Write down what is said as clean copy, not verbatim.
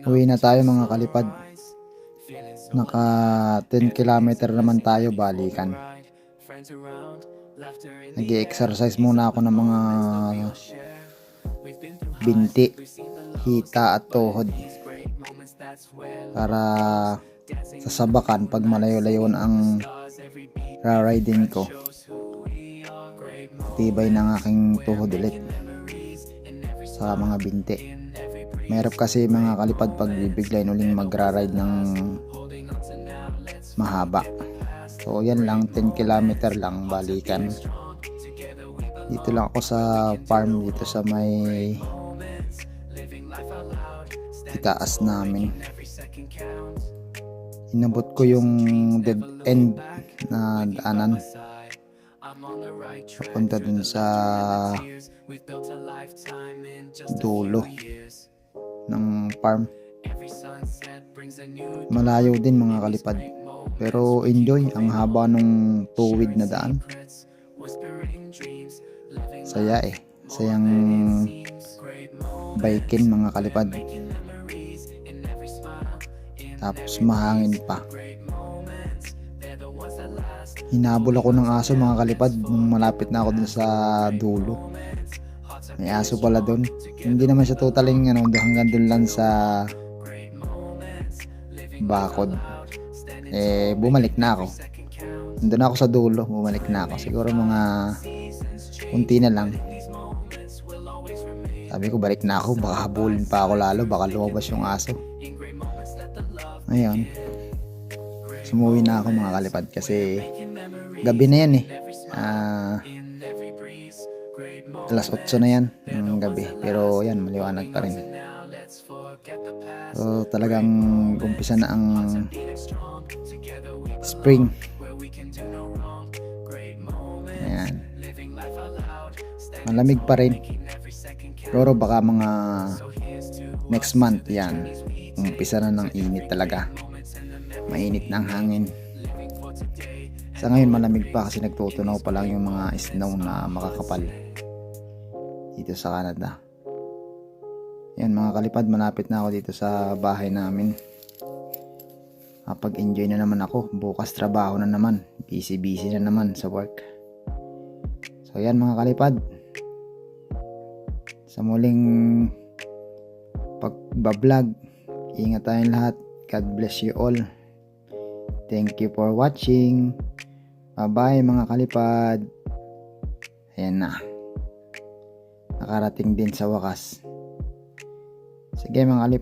Uwi na tayo mga kalipad. Naka 10 kilometer naman tayo balikan. Nag-i-exercise muna ako ng mga binti, hita at tuhod para sa sabakan pag malayo-layo ang riding ko, tibay ng aking tuhod ulit sa mga binti. Meron kasi mga kalipad pag bibiglayin uling magra-ride ng mahaba. So yan lang, 10 kilometer lang balikan. Dito lang ako sa farm, dito sa may itaas namin. Inabot ko yung dead end na daanan papunta dun sa dulo ng farm. Malayo din mga kalipad, pero enjoy. Ang haba nung tuwid na daan. Saya sayang bikin mga kalipad, tapos mahangin pa. Hinabol ako ng aso mga kalipad nung malapit na ako dun sa dulo. May aso pala dun. Hindi naman siya totaling hanggang dun lang sa bakod. Bumalik na ako. Nandun ako sa dulo, bumalik na ako. Siguro mga kunti na lang. Sabi ko balik na ako, baka habulin pa ako lalo, baka lumabas yung aso. Ayun, sumuwi na ako mga kalipad kasi gabi na yan alas 8 na yan ng gabi, pero yan, maliwanag pa rin. So talagang umpisa na ang spring. Ayan, malamig pa rin, pero baka mga next month yan, umpisa na ng init talaga. Mainit na ang hangin. Sa ngayon malamig pa kasi nagtutunaw pa lang yung mga snow na makakapal dito sa Canada. Yan mga kalipad, malapit na ako dito sa bahay namin. Kapag-enjoy na naman ako. Bukas trabaho na naman, busy na naman sa work. So yan mga kalipad, sa muling pagbablog, ingat tayong lahat. God bless you all. Thank you for watching. Bye bye mga kalipad. Ayan na, nakarating din sa wakas. Sige mga kalipad.